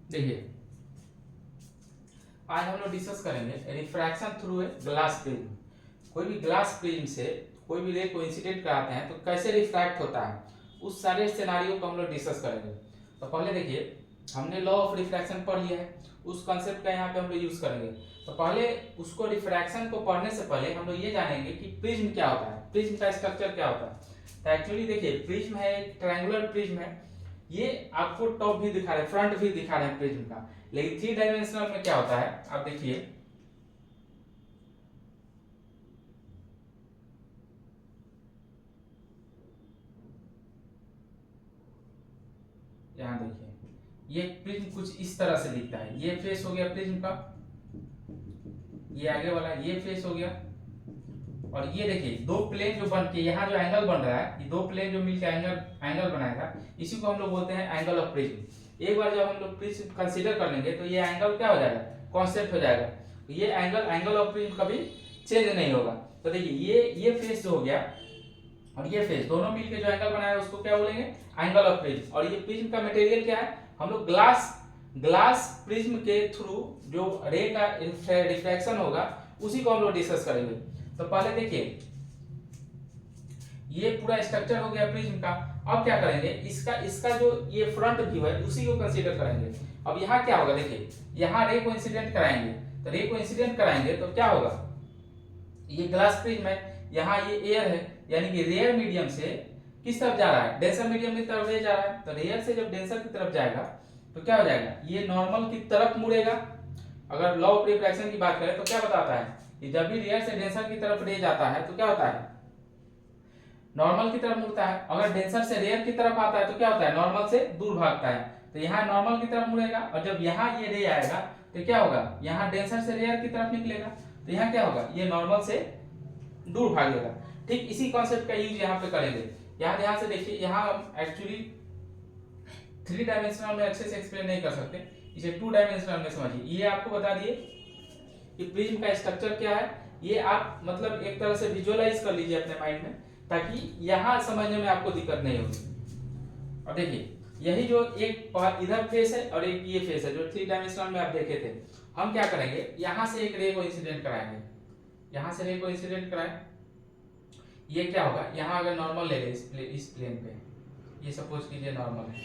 देखिए आज हम लोग डिस्कस करेंगे refraction through a glass prism. कोई भी ग्लास प्रिज्म से कोई भी रे को इंसिडेंट कराते हैं तो कैसे रिफ्रैक्ट होता है, उस सारे सिनेरियो को हम लोग डिस्कस करेंगे। तो पहले देखिए, हमने लॉ ऑफ रिफ्रैक्शन पढ़ लिया है, उस कॉन्सेप्ट का यहाँ पे हम लोग यूज करेंगे। तो पहले उसको रिफ्रैक्शन को पढ़ने से पहले हम लोग ये जानेंगे कि प्रिज्म क्या होता है, प्रिज्म का स्ट्रक्चर क्या होता है। तो एक्चुअली देखिए, प्रिज्म है एक ट्रायंगुलर प्रिज्म है। ये आपको टॉप भी दिखा रहे हैं, फ्रंट भी दिखा रहे हैं प्रिज्म का। लेकिन 3 डायमेंशनल में क्या होता है आप देखिए, यहां देखिए, ये प्रिज्म कुछ इस तरह से दिखता है। ये फेस हो गया प्रिज्म का, ये आगे वाला ये फेस हो गया, और ये देखिए दो प्लेन जो बन के यहाँ जो एंगल बन रहा है, ये दो प्लेन जो मिलकर एंगल बनाएगा, इसी को हम लोग बोलते हैं एंगल ऑफ प्रिज्म। एक बार जब हम लोग प्रिज्म कंसीडर कर लेंगे तो ये एंगल क्या हो जाएगा, कांस्टेंट हो जाएगा। तो ये एंगल ऑफ प्रिज्म कभी चेंज नहीं होगा। तो देखिए ये फेस जो हो गया और ये फेस दोनों मिलके जो एंगल बनाया उसको क्या बोलेंगे, एंगल ऑफ प्रिज्म। और ये प्रिज्म का मटेरियल क्या है, हम लोग ग्लास प्रिज्म के थ्रू जो रे का रिफ्रैक्शन होगा उसी को हम लोग डिस्कस करेंगे। तो पहले देखिए, ये पूरा स्ट्रक्चर हो गया प्रिज्म का। अब क्या करेंगे, इसका जो ये फ्रंट व्यू है उसी को कंसीडर करेंगे। अब यहाँ क्या होगा, देखिए यहाँ रे को इंसिडेंट कराएंगे, तो रे को इंसिडेंट कराएंगे तो क्या होगा, ये ग्लास प्रिज्म है, यहाँ ये एयर है, यानी कि रेयर मीडियम से किस तरफ जा रहा है, डेंसर मीडियम की तरफ रे जा रहा है। तो रेयर से जब डेंसर की तरफ जाएगा तो क्या हो जाएगा, ये नॉर्मल की तरफ मुड़ेगा। अगर लॉ ऑफ रिफ्रैक्शन की बात करें तो क्या बताता है कि जब भी रेयर से डेंसर की तरफ रे जाता है तो क्या होता है, नॉर्मल की तरफ मुड़ता है। अगर डेंसर से रेयर की तरफ आता है तो क्या होता है, नॉर्मल से दूर भागता है। तो यहाँ नॉर्मल की तरफ मुड़ेगा, और जब यहाँ ये रे आएगा तो क्या होगा, यहाँ डेंसर से रेयर की तरफ निकलेगा, तो यहाँ क्या होगा, ये नॉर्मल से दूर भागेगा। ठीक इसी कॉन्सेप्ट का यूज यहाँ पे करेंगे। यहाँ ध्यान से देखिए, यहाँ हम एक्चुअली 3 डायमेंशनल में अच्छे से एक्सप्लेन नहीं कर सकते, इसे 2 डायमेंशनल में समझिए। ये आपको बता दिए कि प्रिज्म का स्ट्रक्चर क्या है, ये आप मतलब एक तरह से विजुअलाइज कर लीजिए अपने माइंड में, ताकि यहाँ समझने में आपको दिक्कत नहीं होगी। और देखिए यही जो एक इधर फेस है और एक ये फेस है जो 3 डायमेंशनल में आप देखे थे, हम क्या करेंगे, यहाँ से एक रे को इंसिडेंट कराएंगे, यहाँ से रे को इंसिडेंट कराएं। ये क्या होगा, यहाँ अगर नॉर्मल ले लें इस प्लेन पे, ये सपोज कीजिए नॉर्मल है,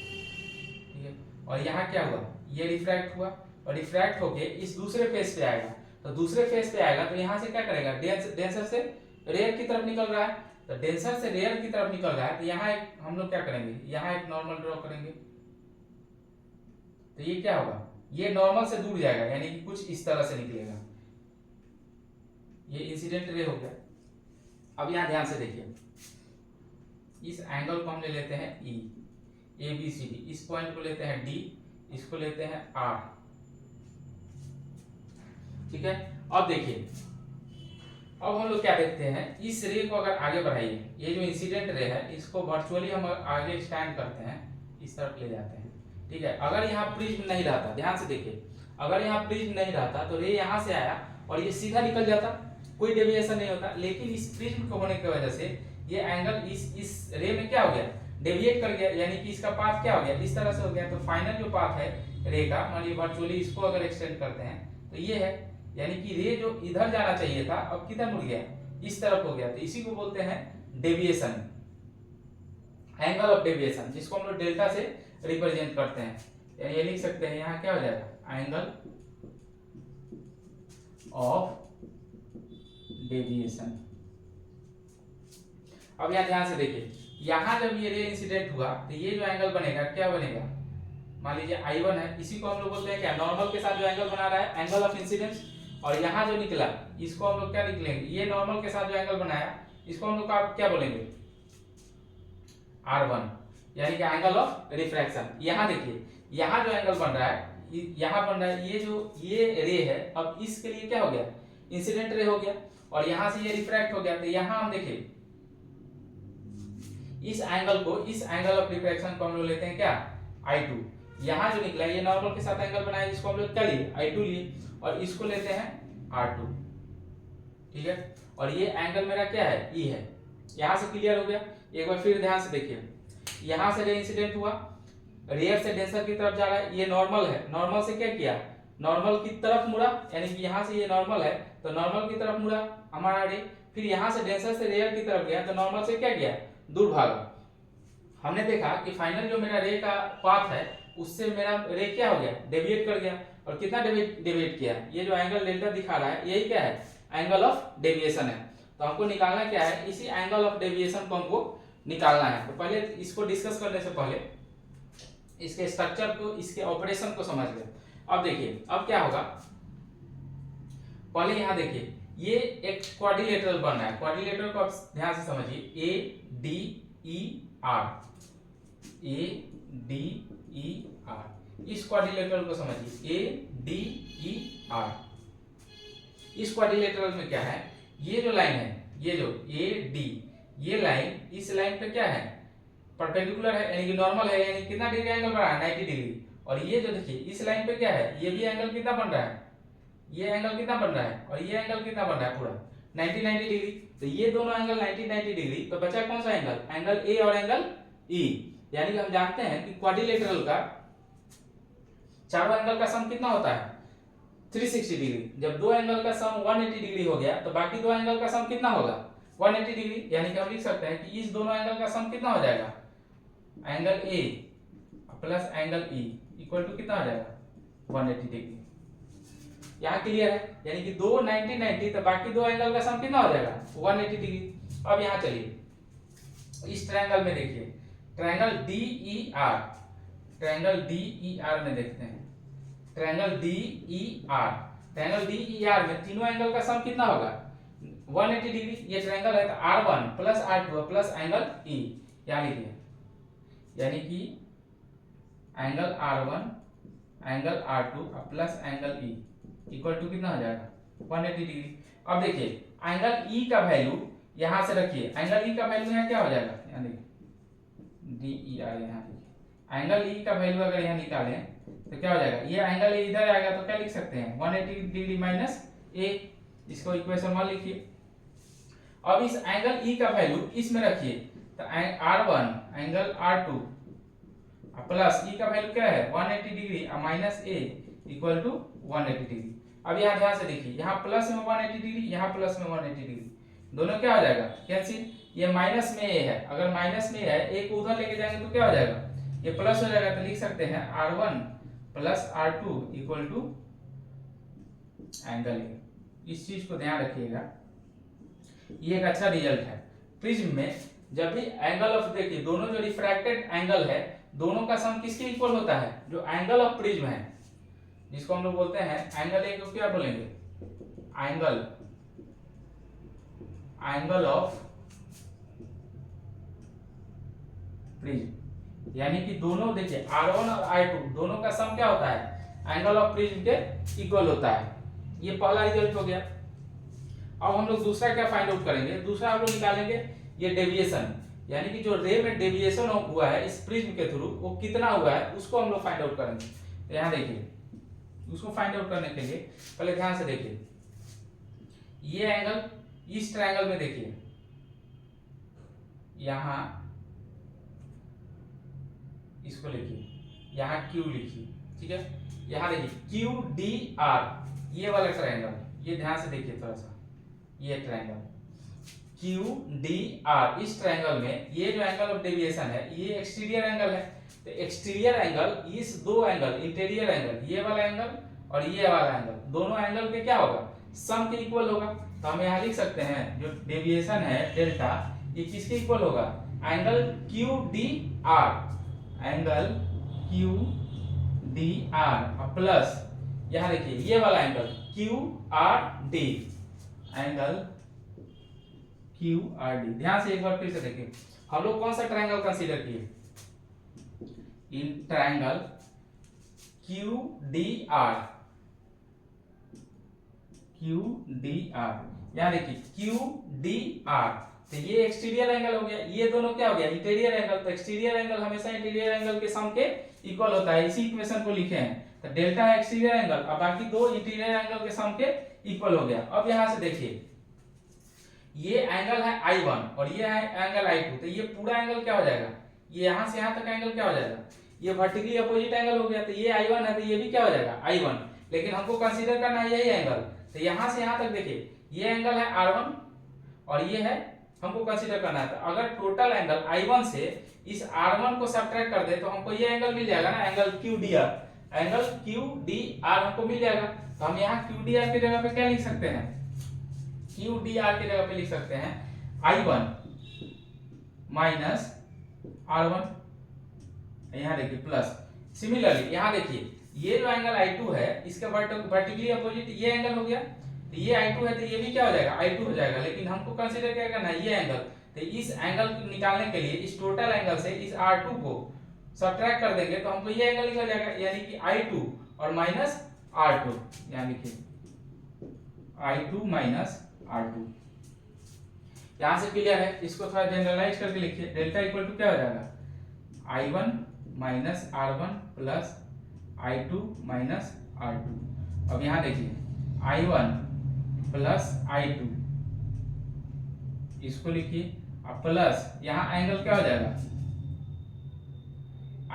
ठीक है। और यहाँ क्या हुआ, ये रिफ्रैक्ट हुआ, और रिफ्रैक्ट होके इस दूसरे फेस पे आएगा। तो दूसरे फेस पे आएगा तो यहाँ से क्या करेगा, डेंसर से रेयर की तरफ निकल रहा है, तो डेंसर से रेयर की तरफ निकल रहा है, तो यहाँ एक हम लोग क्या करेंगे, यहाँ एक नॉर्मल ड्रॉ करेंगे। तो ये क्या होगा, ये नॉर्मल से दूर जाएगा, यानी कि कुछ इस तरह से निकलेगा। ये इंसिडेंट रे हो गया। अब यहाँ ध्यान से देखिए, इस एंगल को हम ले लेते हैं ई, ए बी सी डी, इस पॉइंट को लेते हैं डी, इसको लेते हैं आर, ठीक है। अब देखिए, अब हम लोग क्या देखते हैं, इस रे को अगर आगे बढ़ाइए, ये जो इंसिडेंट रे है इसको वर्चुअली हम आगे स्टैंड करते हैं, इस तरफ ले जाते हैं, ठीक है। अगर यहाँ प्रिज्म नहीं रहता, ध्यान से देखिए, अगर यहाँ प्रिज्म नहीं रहता तो रे यहाँ से आया और ये सीधा निकल जाता, कोई डेविएशन नहीं होता। लेकिन इस प्रिज्म को होने की वजह से ये एंगल इस रे में क्या हो गया, डेविएट कर गया, यानी कि इसका पाथ क्या हो गया, इस तरह से हो गया। तो फाइनल जो पाथ है रे का, मान लीजिए वर्चुअली इसको अगर एक्सटेंड करते हैं तो ये है, यानी कि रे जो इधर जाना चाहिए था अब किधर मुड़ गया, इस तरफ हो गया। तो इसी को बोलते हैं डेविएशन, एंगल ऑफ डेविएशन, जिसको हम लोग डेल्टा से रिप्रेजेंट करते हैं। यानी ये लिख सकते हैं, यहाँ क्या हो जाएगा, एंगल ऑफ डेविएशन। अब यहाँ ध्यान से देखिए, यहाँ जब ये रे इंसिडेंट हुआ तो ये जो एंगल बनेगा क्या बनेगा, मान लीजिए I1 है, इसी को हम लोग बोलते हैं क्या, नॉर्मल के साथ जो एंगल बना रहा है, एंगल ऑफ इंसिडेंस। और यहाँ जो निकला इसको हम लोग क्या निकलेंगे, ये नॉर्मल के साथ जो एंगल बनाया इसको हम लोग क्या बोलेंगे, R1, यानी कि एंगल ऑफ रिफ्रैक्शन। यहाँ देखिए, यहाँ जो एंगल बन रहा है, यहाँ बन रहा है, ये रे है, अब इसके लिए क्या हो गया, इंसिडेंट रे हो गया, और यहाँ से ये रिफ्रैक्ट हो गया। तो यहाँ हम देखिए इस एंगल ऑफ रिफ्रैक्शन को हम लोग लेते हैं क्या, I2। यहाँ जो निकला ये नॉर्मल के साथ एंगल बनाया, इसको हम लोग क्या लिए, I2 लिए, और इसको लेते हैं R2, ठीक है। और ये एंगल मेरा क्या है, E है। यहाँ से क्लियर हो गया। एक बार फिर ध्यान से देखिए, यहाँ से रे इंसिडेंट हुआ, रेयर से डेंसर की तरफ जा रहा है, ये नॉर्मल है, नॉर्मल से क्या किया, नॉर्मल की तरफ मुड़ा, यानी कि यहाँ से ये नॉर्मल है तो नॉर्मल की तरफ मुड़ा हमारा रे, फिर यहाँ से डेंसर से रेयर की तरफ गया तो नॉर्मल से क्या किया, दूर भागा। हमने देखा कि फाइनल जो मेरा रे का पाथ है उससे मेरा रे क्या हो गया, डेविएट कर गया, और कितना डेविएट किया, ये जो एंगल डेल्टा दिखा रहा है यही क्या है, एंगल ऑफ डेविएशन है। तो हमको निकालना क्या है, इसी एंगल ऑफ डेविएशन को हमको निकालना है। तो पहले इसको डिस्कस करने से पहले इसके स्ट्रक्चर को, इसके ऑपरेशन को समझ ले। अब देखिए अब क्या होगा, पहले यहां देखिए ये एक क्वाड्रिलेटरल बन रहा है, क्वाड्रिलेटरल को आप ध्यान से समझिए, A D E R, A D E R, इस क्वाड्रिलेटरल को समझिए, ए डी ई आर। इस क्वाड्रिलेटरल में क्या है, ये जो लाइन है, ये जो ए डी, ये लाइन इस लाइन पे क्या है, परपेंडिकुलर है, यानी कि नॉर्मल है, यानी कितना डिग्री एंगल बन रहा है, 90 डिग्री। और ये जो देखिए इस लाइन पे क्या है, ये भी एंगल कितना बन रहा है, ये एंगल कितना बन रहा है, और ये एंगल कितना बन रहा है, पूरा 90 डिग्री। तो ये दोनों एंगल 90 डिग्री, तो बचा कौन सा एंगल, एंगल ए और एंगल ई। यानी कि हम जानते हैं कि क्वाड्रिलेटरल का चारों एंगल का सम कितना होता है, 360 डिग्री। जब दो एंगल का सम 180 डिग्री हो गया तो बाकी दो एंगल का सम कितना होगा, 180 डिग्री। यानी कि हम लिख सकते हैं कि इस दोनों एंगल का सम कितना हो जाएगा, angle A plus angle E equal to कितना हो जाएगा, 180 डिग्री। यहाँ क्लियर है, यानी कि दो 90 तो बाकी दो एंगल का सम कितना हो जाएगा, 180 डिग्री। अब यहाँ चलिए इस ट्रायंगल में देखिए, triangle D E R, triangle D E R में देखते हैं, triangle D E R, triangle D E R में तीनों एंगल का सम कितना होगा, 180 डिग्री। ये ट्रायंगल है तो R1 plus R2 plus angle E, यहाँ लिखिए, यानी कि angle R1 angle R2 plus angle E equal to कितना हो जाएगा, 180 डिग्री। अब देखिए एंगल E का वैल्यू यहां से रखिए, एंगल E का वैल्यू यहाँ क्या हो जाएगा, यहाँ देखिए डी ई आर, यहाँ देखिए एंगल E का वैल्यू अगर यहाँ निकालें तो क्या हो जाएगा, ये एंगल ए इधर आएगा तो क्या लिख सकते हैं, 180 डिग्री माइनस ए, इसको इक्वेशन 1 लिखिए। अब इस एंगल E का वैल्यू इसमें रखिए, तो R1 angle R2 plus E का वैल्यू क्या है, 180 degree minus A equal to 180 degree. अब यहाँ ध्यान से देखिए, यहाँ प्लस में 180 डिग्री, यहाँ प्लस में 180 डिग्री, दोनों क्या हो जाएगा, कैंसिल। ये माइनस में ए है, अगर माइनस में है, ए को उधर लेके जाएंगे तो क्या हो जाएगा, ये प्लस हो जाएगा। तो लिख सकते हैं R1 plus R2 equal to angle A. इस चीज को ध्यान रखिएगा, ये एक अच्छा रिजल्ट है। प्रिज्म में जब भी एंगल ऑफ, देखिए दोनों जो रिफ्रैक्टेड एंगल है दोनों का सम किसके इक्वल होता है, जो एंगल ऑफ प्रिज्म है, जिसको हम लोग बोलते हैं एंगल ए को क्या बोलेंगे, एंगल ऑफ प्रिज्म। यानी कि दोनों देखिए R1 और R2 दोनों का सम क्या होता है, एंगल ऑफ प्रिज्म के इक्वल होता है। ये पहला रिजल्ट हो गया। अब हम लोग दूसरा क्या फाइंड आउट करेंगे, दूसरा हम लोग निकालेंगे ये डेविएशन, यानी कि जो रे में डेविएशन हुआ है इस प्रिज्म के थ्रू वो कितना हुआ है उसको हम लोग फाइंड आउट करेंगे। तो यहाँ देखिए, उसको फाइंड आउट करने के लिए पहले ध्यान से देखिए, ये एंगल इस ट्रायंगल में देखिए, यहां इसको लिखिए, यहाँ Q लिखिए, ठीक है। यहाँ देखिए QDR, ये वाला ट्रायंगल, ये ध्यान से देखिए थोड़ा सा, ये ट्रायंगल QDR, इस ट्रायंगल में ये जो एंगल ऑफ डेविएशन है ये एक्सटीरियर एंगल है। तो एक्सटीरियर एंगल, इस दो एंगल, इंटीरियर एंगल, ये वाला एंगल और ये वाला एंगल, दोनों एंगल के क्या होगा, सम के इक्वल होगा। तो हम यहाँ लिख सकते हैं जो डेविएशन है डेल्टा, ये किसके इक्वल होगा, angle QDR, angle QDR plus यहाँ देखिए ये वाला एंगल QRD, एंगल QRD। ध्यान से एक बार फिर से देखिए, हम लोग कौन सा ट्रायंगल कंसीडर किए, इन ट्रायंगल QDR, यहाँ देखिए QDR, तो ये एक्सटीरियर एंगल हो गया, ये दोनों क्या हो गया, इंटीरियर एंगल। तो एक्सटीरियर एंगल हमेशा इंटीरियर एंगल के सम के इक्वल होता है, इसी इक्वेशन को लिखे हैं। तो डेल्टा है एक्सटीरियर एंगल और बाकी दो इंटीरियर एंगल के सम के इक्वल हो गया। अब यहां से देखिए, ये एंगल है I1 और ये है एंगल I2, तो ये पूरा एंगल क्या हो जाएगा, ये यहां से यहां तक एंगल क्या हो जाएगा, ये वर्टिकली अपोजिट एंगल हो गया, तो ये I1 है तो ये भी क्या हो जाएगा I1, लेकिन हमको कंसीडर करना है यही एंगल। तो यहाँ से यहाँ तक देखिए ये एंगल है R1 और ये है हमको कंसीडर करना है। तो अगर टोटल एंगल I1 से इस R1 को सब्ट्रैक्ट कर दे तो हमको ये एंगल मिल जाएगा ना, एंगल QDR, एंगल QDR हमको मिल जाएगा। तो हम यहाँ QDR की जगह पे क्या लिख सकते हैं, QDR की जगह पे लिख सकते हैं I1 माइनस R1, यहाँ देखिए प्लस। सिमिलरली यहाँ देखिए ये जो एंगल I2 है इसका वर्टिकली अपोजिट ये एंगल हो गया, तो ये I2 है तो ये भी क्या हो जाएगा I2 हो जाएगा, लेकिन हमको कंसीडर क्या करना है ये एंगल। तो इस एंगल को निकालने के लिए इस टोटल एंगल से इस R2 को सब्ट्रैक्ट कर देंगे तो हमको ये एंगल निकल जाएगा, यानी कि I2 और माइनस R2, यहाँ लिखिए I2 माइनस R2। यहाँ से क्लियर है, इसको थोड़ा जनरलाइज करके लिखिए, डेल्टा इक्वल टू क्या हो जाएगा I1 minus R1 plus I2 minus R2। अब यहाँ देखिए I1 प्लस I2 इसको लिखिए, अब प्लस यहाँ एंगल क्या हो जाएगा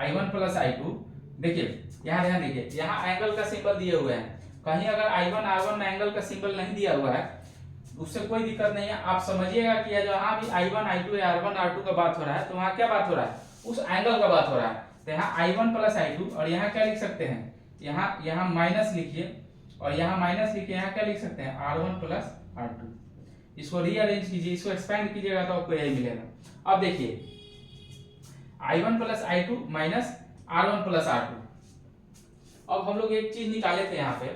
I1 प्लस I2। देखिए यहाँ ध्यान दीजिए, यहाँ एंगल का सिंबल दिए हुए हैं, कहीं अगर I1 R1 में एंगल का सिंबल नहीं दिया हुआ है उससे कोई दिक्कत नहीं है। आप समझिएगा कि जहाँ भी I1 I2 या R1 R2 का बात हो रहा है तो वहाँ क्या बात हो रहा है, उस एंगल का बात हो रहा है। तो यहाँ I1 प्लस I2 और यहाँ क्या लिख सकते हैं, यहाँ माइनस लिखिए और यहाँ माइनस लिखिए, यहाँ क्या लिख सकते हैं R1 प्लस R2। इसको रीअरेंज कीजिए, इसको एक्सपेंड कीजिएगा तो आपको यही मिलेगा। अब देखिए I1 plus I2 minus R1 plus R2। अब हम लोग एक चीज निकाले थे यहाँ पे,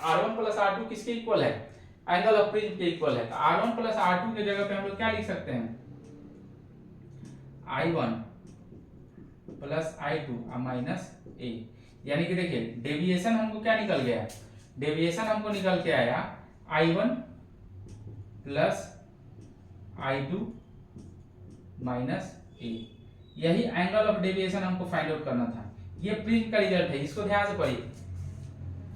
R1 प्लस R2 किसके इक्वल है, एंगल ऑफ प्रिज्म के इक्वल है। तो R1 प्लस R2 के जगह पे हम लोग क्या लिख सकते हैं I1 plus I2 minus A, यानी कि देखिए डेविएशन हमको क्या निकल गया, डेविएशन हमको निकल के आया I1 plus I2 minus A। यही एंगल ऑफ डेविएशन हमको फाइंड आउट करना था, ये प्रिज्म का रिजल्ट है, इसको ध्यान से पढ़िए।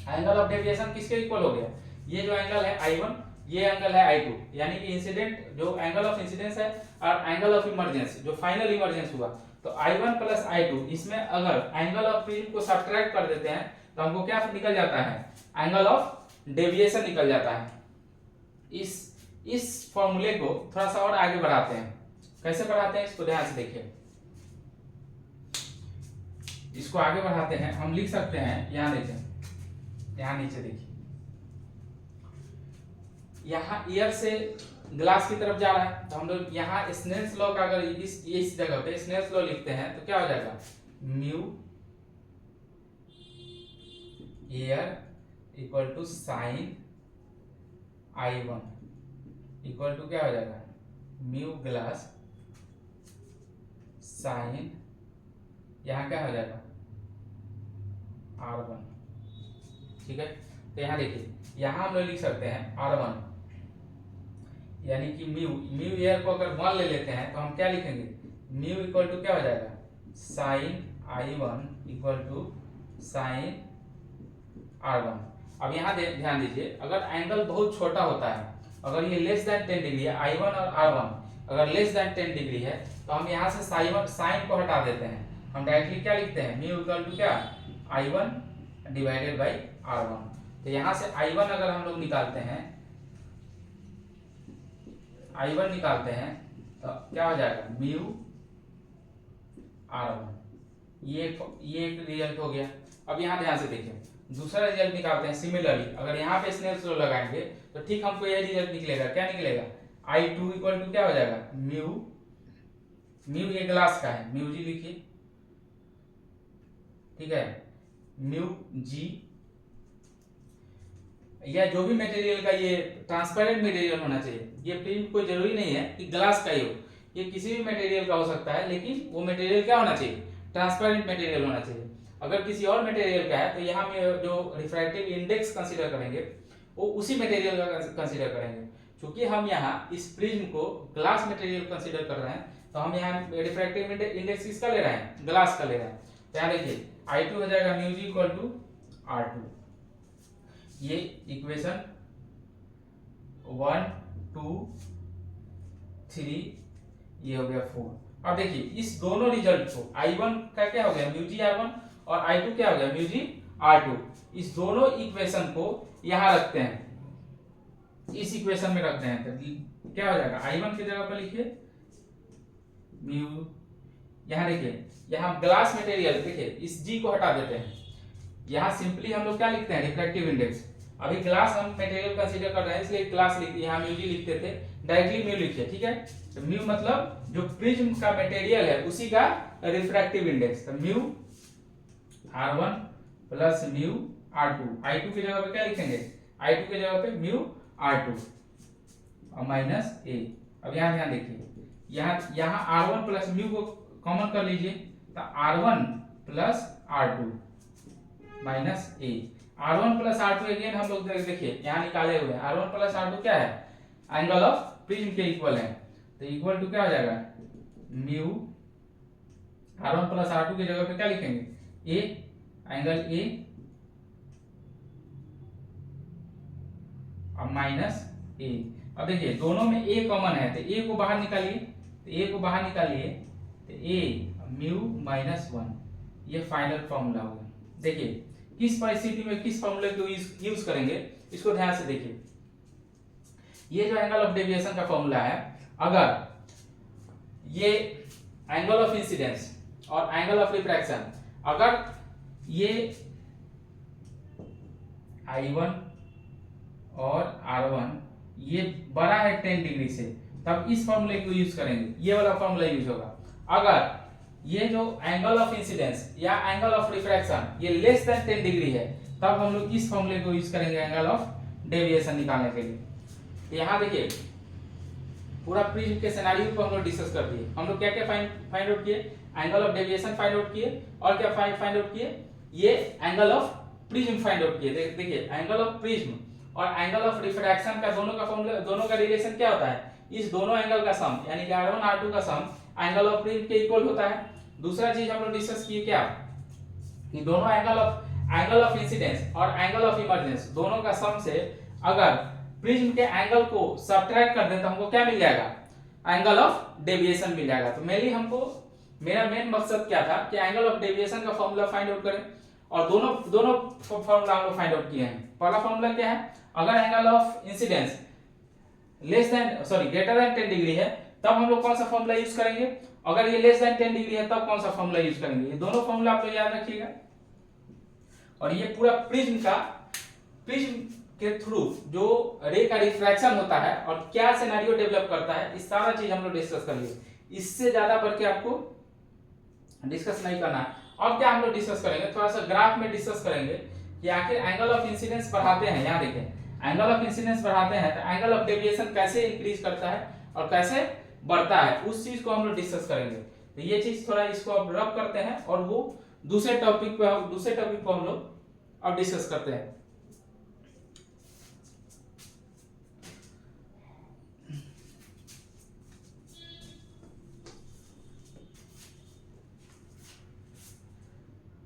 एंगल ऑफ डेविएशन किसके इक्वल हो गया, ये जो एंगल है I1 ये एंगल है I2, यानी कि इंसिडेंट जो एंगल ऑफ इंसिडेंस है और एंगल ऑफ इमर्जेंस जो फाइनल इमर्जेंस हुआ, तो I1 प्लस I2 इसमें अगर एंगल ऑफ प्रिज्म को सब्ट्रैक्ट कर देते हैं तो हमको क्या निकल जाता है, एंगल ऑफ डेविएशन निकल जाता है। इस फॉर्मूले को थोड़ा सा और आगे बढ़ाते हैं, कैसे बढ़ाते हैं इसको ध्यान से देखिए। इसको आगे बढ़ाते हैं, हम लिख सकते हैं, यहाँ देखिए यहाँ नीचे देखिए, यहाँ एयर से ग्लास की तरफ जा रहा है, तो हम लोग यहाँ स्नेल्स लॉ का अगर इस जगह पे स्नेल्स लॉ लिखते हैं तो क्या हो जाएगा, mu air equal to sine I1 equal to क्या हो जाएगा, म्यू ग्लास साइन, यहाँ क्या हो जाएगा R1, ठीक है। तो यहाँ देखिए यहाँ हम लोग लिख सकते हैं R1, यानी कि म्यू एयर को अगर 1 ले लेते हैं तो हम क्या लिखेंगे, म्यू इक्वल टू क्या हो जाएगा sign I1 equal to sign R1। अब यहाँ ध्यान दीजिए, अगर एंगल बहुत छोटा होता है, अगर ये लेस देन 10 डिग्री है, I1 और R1 अगर लेस देन 10 डिग्री है तो हम यहाँ से साइन को हटा देते हैं, हम डायरेक्टली क्या लिखते हैं, म्यू इक्वल टू क्या I1 डिवाइडेड बाई R1। तो यहाँ से I1 अगर हम लोग निकालते हैं, I1 निकालते हैं तो क्या हो जाएगा म्यू R1, ये एक रिजल्ट हो गया। अब यहाँ ध्यान से देखिए दूसरा रिजल्ट निकालते हैं। सिमिलरली अगर यहाँ पे स्नेल्स लॉ लगाएंगे तो ठीक हमको यह रिजल्ट निकलेगा, क्या निकलेगा, I2 इक्वल टू क्या हो जाएगा, म्यू ये ग्लास का है, म्यू जी लिखिए, ठीक है, म्यू जी, या जो भी मटेरियल का, ये ट्रांसपेरेंट मटेरियल होना चाहिए, ये प्रिज्म कोई जरूरी नहीं है कि ग्लास का ही हो, ये किसी भी मटेरियल का हो सकता है, लेकिन वो मटेरियल क्या होना चाहिए, ट्रांसपेरेंट मटेरियल होना चाहिए। अगर किसी और मटेरियल का है तो यहाँ में जो रिफ्रैक्टिव इंडेक्स कंसीडर करेंगे वो उसी मटेरियल का कंसीडर करेंगे। क्योंकि हम यहाँ इस प्रिज्म को ग्लास मटेरियल कंसीडर कर रहे हैं तो हम यहाँ रिफ्रैक्टिव इंडेक्स किसका ले रहे हैं, ग्लास का ले रहे हैं। तो यहाँ देखिए I2 हो जाएगा mu G equal to R2, ये इक्वेशन 1 2 3 ये हो गया 4। अब देखिए इस दोनों रिजल्ट को I1 का क्या हो गया म्यू जी R1 और I2 क्या हो गया म्यू जी R2, इस दोनों इक्वेशन को यहां रखते हैं, इस इक्वेशन में रखते हैं तो क्या हो जाएगा I1 की जगह पर लिखिए म्यू, यहां देखिए यहां ग्लास मटेरियल, देखिए इस G को हटा देते हैं, यहां सिंपली हम लोग क्या लिखते हैं रिफ्रैक्टिव इंडेक्स, अभी ग्लास हम मटेरियल कंसीडर कर रहे हैं इसलिए ग्लास लिखते, यहां म्यू जी लिखते थे, डायरेक्टली म्यू लिखिए, ठीक है। तो म्यू मतलब जो प्रिज्म का मटेरियल है उसी का रिफ्रैक्टिव इंडेक्स, तो mu R1 plus mu R2, I2 की जगह पे क्या लिखेंगे I2 की जगह पे म्यू R2 और माइनस ए। अब यहां ध्यान देखिए यहां R1 प्लस म्यू को कॉमन कर लीजिए, तो R1 प्लस R2 माइनस ए, R1 प्लस R2 अगेन हम लोग देखिए यहाँ निकाले हुए हैं, R1 प्लस R2 क्या है एंगल ऑफ प्रिज्म के इक्वल है, तो इक्वल टू क्या हो जाएगा म्यू R1 प्लस R2 की जगह पे क्या लिखेंगे ए, एंगल ए और माइनस ए। अब देखिए दोनों में ए कॉमन है तो ए को बाहर निकालिए, तो ए को बाहर निकालिए तो ए म्यू माइनस 1, ये फाइनल फॉर्मूला होगा। देखिए किस परिस्थिति में किस फॉर्मूले को यूज करेंगे इसको ध्यान से देखिए, ये जो एंगल ऑफ डेविएशन का फॉर्मूला है, अगर ये एंगल ऑफ इंसिडेंस और एंगल ऑफ रिफ्रैक्शन, अगर ये I1 और R1 ये बड़ा है 10 डिग्री से, तब इस फॉर्मूले को यूज करेंगे, ये वाला फॉर्मूला यूज होगा। अगर ये जो एंगल ऑफ इंसिडेंस या एंगल ऑफ रिफ्रैक्शन ये लेस देन 10 डिग्री है, तब हम लोग इस फॉर्मूले को यूज करेंगे एंगल ऑफ डेविएशन निकालने के लिए। यहाँ देखिए पूरा प्रिज्म के सिनेरियो को हम लोग डिस्कस कर दिए, हम लोग क्या क्या फाइंड आउट किए, angle of deviation find out किए, और क्या फाइंड आउट किए, ये angle of prism find out किए। देखिए एंगल ऑफ प्रिज्म और एंगल ऑफ रिफ्रैक्शन का दोनों का फॉर्मूला, दोनों का रिलेशन क्या होता है, इस दोनों एंगल का सम यानी कि R1 R2 का सम एंगल ऑफ प्रिज्म के इक्वल होता है। दूसरा चीज हम लोग डिस्कस किए क्या कि दोनों एंगल ऑफ इंसिडेंस और एंगल ऑफ इमर्जेंस दोनों का सम से अगर प्रिज्म के एंगल को सब्ट्रैक्ट कर दें तो हमको क्या मिल जाएगा, एंगल ऑफ डेविएशन मिल जाएगा। तो मेनली हमको मेरा मेन मकसद क्या था कि एंगल ऑफ डेविएशन का फॉर्मूला फाइंड आउट करें, और दोनों फॉर्मूला हम लोग फाइंड आउट किए हैं। पहला फॉर्मूला क्या है, अगर angle of incidence greater than 10 degree है तब हम लोग कौन सा फॉर्मूला यूज करेंगे, अगर ये लेस देन 10 डिग्री है तब कौन सा फॉर्मूला यूज करेंगे, ये दोनों फॉर्मूला आप लोग याद रखिएगा। और ये पूरा प्रिज्म के थ्रू जो रे का रिफ्रैक्शन होता है और क्या सिनेरियो डेवलप करता है, इस सारा चीज हम लोग डिस्कस कर लिए, इससे ज्यादा बढ़ के आपको डिस्कस नहीं करना है। अब क्या हम लोग डिस्कस करेंगे, थोड़ा सा ग्राफ में डिस्कस करेंगे कि आखिर एंगल ऑफ इंसिडेंस बढ़ाते हैं, यहाँ देखें एंगल ऑफ इंसिडेंस बढ़ाते हैं तो एंगल ऑफ डेविएशन कैसे इंक्रीज करता है और कैसे बढ़ता है, उस चीज को हम लोग डिस्कस करेंगे। तो ये चीज थोड़ा इसको अब रब करते हैं और वो दूसरे टॉपिक पे हम लोग अब डिस्कस करते हैं।